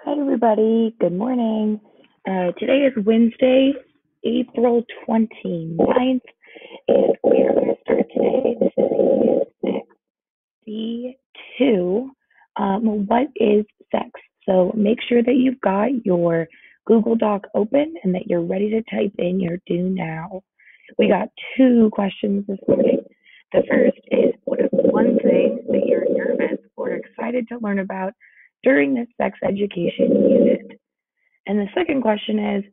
Hi, everybody. Good morning. Today is Wednesday, April 29th, and we are going to start today. This is U6C2. What is sex? So make sure that you've got your Google Doc open and that you're ready to type in your do now. We got two questions this morning. The first is, what is one thing that you're nervous or excited to learn about during this sex education unit? And the second question is,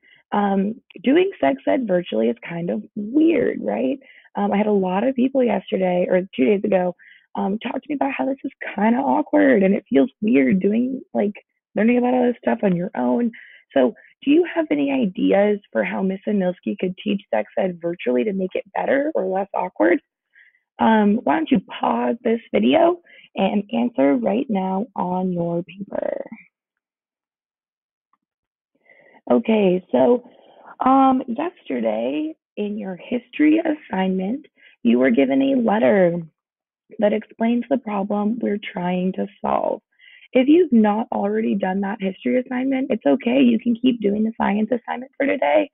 doing sex ed virtually is kind of weird, right? I had a lot of people yesterday or 2 days ago talk to me about how this is kind of awkward and it feels weird doing learning about all this stuff on your own. So, do you have any ideas for how Miss Anilski could teach sex ed virtually to make it better or less awkward? Why don't you pause this video and answer right now on your paper? Okay, so yesterday in your history assignment, you were given a letter that explains the problem we're trying to solve. If you've not already done that history assignment, it's okay. You can keep doing the science assignment for today.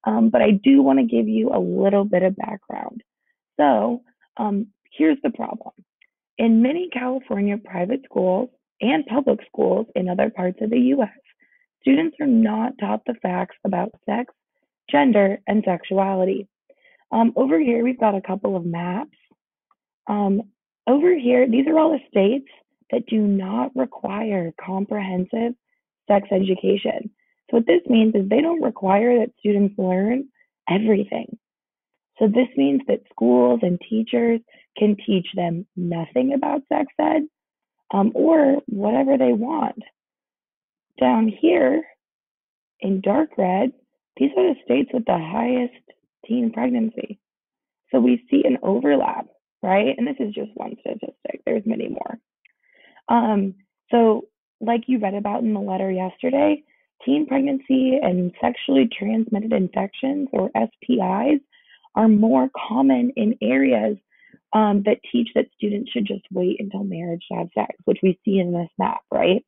But I do want to give you a little bit of background. So here's the problem. In many California private schools and public schools in other parts of the US, students are not taught the facts about sex, gender, and sexuality. Over here, we've got a couple of maps. Um, Over here, these are all the states that do not require comprehensive sex education. So, what this means is they don't require that students learn everything. So, this means that schools and teachers can teach them nothing about sex ed or whatever they want. Down here in dark red, these are the states with the highest teen pregnancy. So we see an overlap, right? And this is just one statistic. There's many more. Um, so, like you read about in the letter yesterday, teen pregnancy and sexually transmitted infections, or STIs, are more common in areas that teach that students should just wait until marriage to have sex, which we see in this map, right?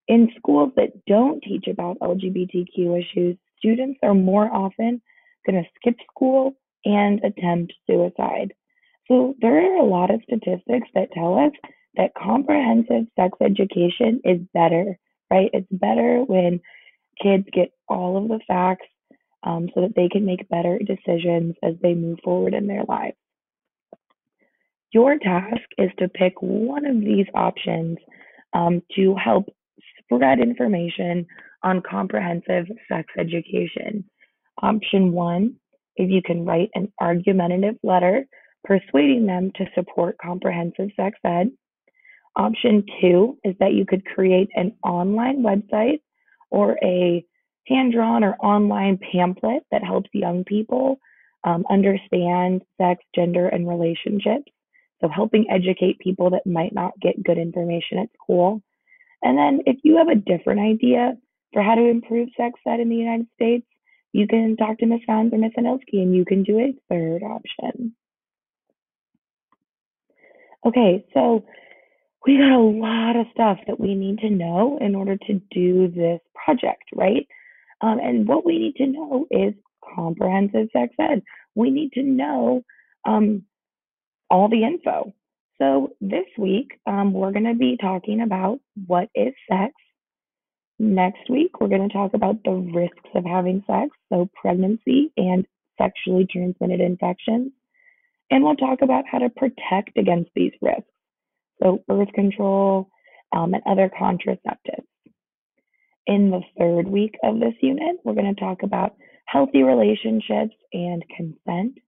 In schools that don't teach about LGBTQ issues, students are more often going to skip school and attempt suicide. So there are a lot of statistics that tell us that comprehensive sex education is better, right? It's better when kids get all of the facts so that they can make better decisions as they move forward in their lives. Your task is to pick one of these options to help spread information on comprehensive sex education. Option one, if you can write an argumentative letter persuading them to support comprehensive sex ed. Option two is that you could create an online website or a hand drawn or online pamphlet that helps young people understand sex, gender, and relationships. So, helping educate people that might not get good information at school. And then if you have a different idea for how to improve sex ed in the United States, you can talk to Ms. Founds or Ms. Anilski and you can do a third option. Okay, so we got a lot of stuff that we need to know in order to do this project, right? And what we need to know is comprehensive sex ed. We need to know um, all the info. So this week, we're going to be talking about what is sex. Next week, we're going to talk about the risks of having sex, so pregnancy and sexually transmitted infections. And we'll talk about how to protect against these risks, so birth control and other contraceptives. In the third week of this unit, we're going to talk about healthy relationships and consent.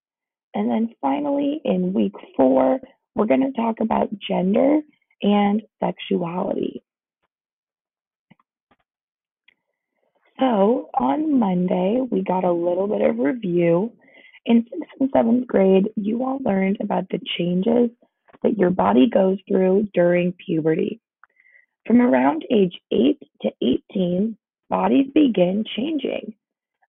And then finally, in week 4, we're going to talk about gender and sexuality. So on Monday, we got a little bit of review. In 6th and 7th grade, you all learned about the changes that your body goes through during puberty. From around age 8 to 18, bodies begin changing.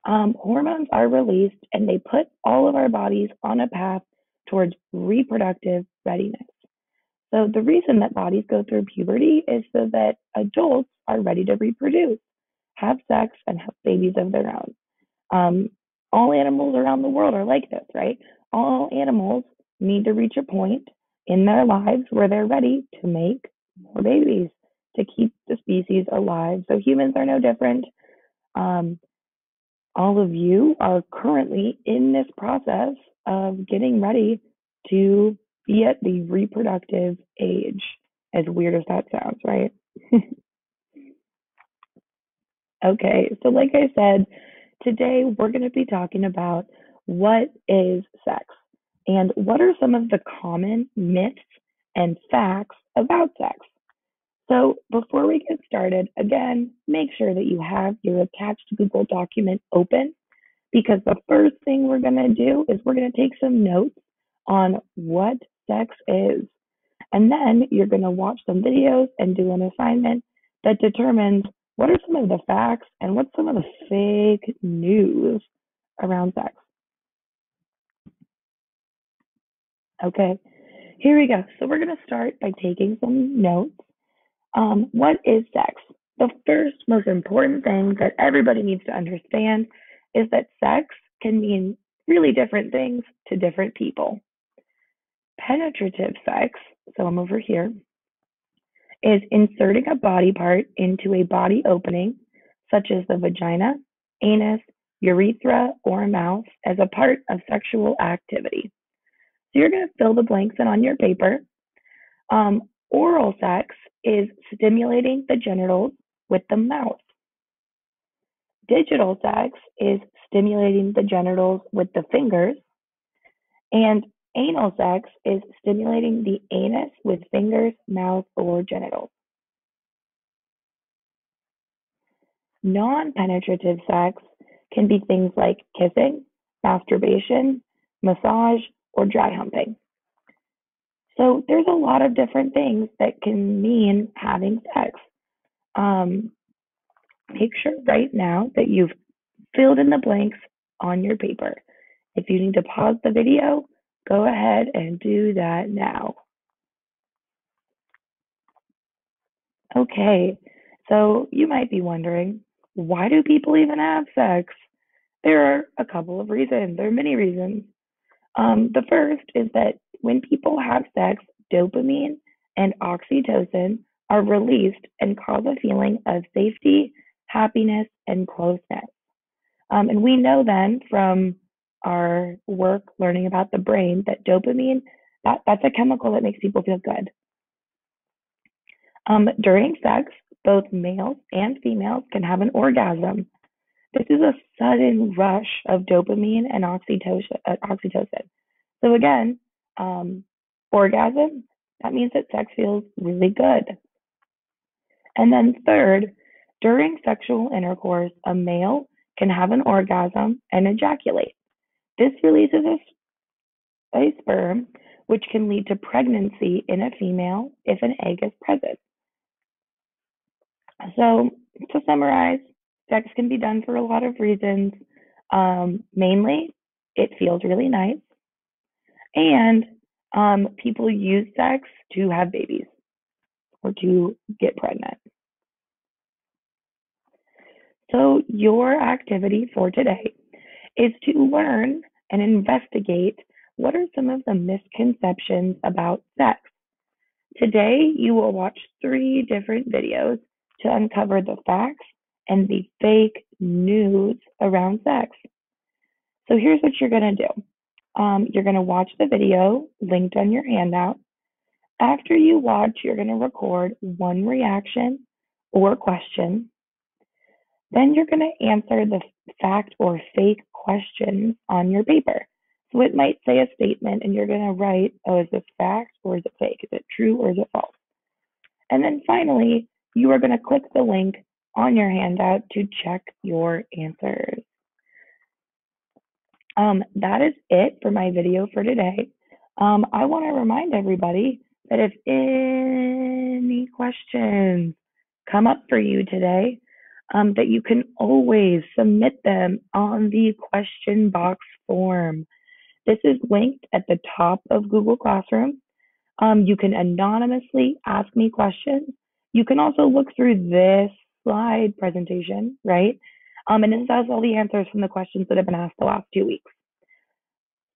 Hormones are released and they put all of our bodies on a path towards reproductive readiness. So the reason that bodies go through puberty is so that adults are ready to reproduce, have sex, and have babies of their own. Um, all animals around the world are like this, right? All animals need to reach a point in their lives where they're ready to make more babies to keep the species alive. So humans are no different. Um, all of you are currently in this process of getting ready to be at the reproductive age, as weird as that sounds, right? Okay, so like I said, today we're going to be talking about what is sex and what are some of the common myths and facts about sex. So before we get started, again, make sure that you have your attached Google document open because the first thing we're going to do is we're going to take some notes on what sex is. And then you're going to watch some videos and do an assignment that determines what are some of the facts and what's some of the fake news around sex. Okay, here we go. So we're going to start by taking some notes. What is sex? The first most important thing that everybody needs to understand is that sex can mean really different things to different people. Penetrative sex, so I'm over here, is inserting a body part into a body opening, such as the vagina, anus, urethra, or mouth, as a part of sexual activity. So you're going to fill the blanks in on your paper. Oral sex is stimulating the genitals with the mouth. Digital sex is stimulating the genitals with the fingers. And anal sex is stimulating the anus with fingers, mouth, or genitals. Non-penetrative sex can be things like kissing, masturbation, massage, or dry humping. So there's a lot of different things that can mean having sex. Um, make sure right now that you've filled in the blanks on your paper. If you need to pause the video, go ahead and do that now. Okay, so you might be wondering, why do people even have sex? There are a couple of reasons. There are many reasons. The first is that when people have sex, dopamine and oxytocin are released and cause a feeling of safety, happiness, and closeness. And we know then from our work learning about the brain that dopamine, that's a chemical that makes people feel good. During sex, both males and females can have an orgasm. This is a sudden rush of dopamine and oxytocin. So again, orgasm, that means that sex feels really good. And then third, during sexual intercourse, a male can have an orgasm and ejaculate. This releases a sperm, which can lead to pregnancy in a female if an egg is present. So, to summarize, sex can be done for a lot of reasons. Mainly, it feels really nice, and people use sex to have babies or to get pregnant. So, your activity for today is to learn and investigate what are some of the misconceptions about sex. Today, you will watch 3 different videos to uncover the facts and the fake news around sex. So here's what you're going to do. You're going to watch the video linked on your handout. After you watch, you're going to record one reaction or question. Then you're going to answer the fact or fake questions on your paper. So it might say a statement and you're going to write, oh, is this fact or is it fake? Is it true or is it false? And then finally, you are going to click the link on your handout to check your answers. That is it for my video for today. I want to remind everybody that if any questions come up for you today, that you can always submit them on the question box form. This is linked at the top of Google Classroom. You can anonymously ask me questions. You can also look through this slide presentation, right? And it has all the answers from the questions that have been asked the last 2 weeks.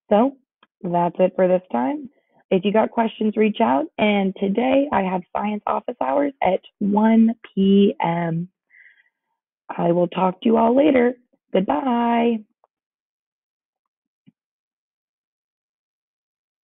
So that's it for this time. If you got questions, reach out. And today I have science office hours at 1 p.m. I will talk to you all later. Goodbye.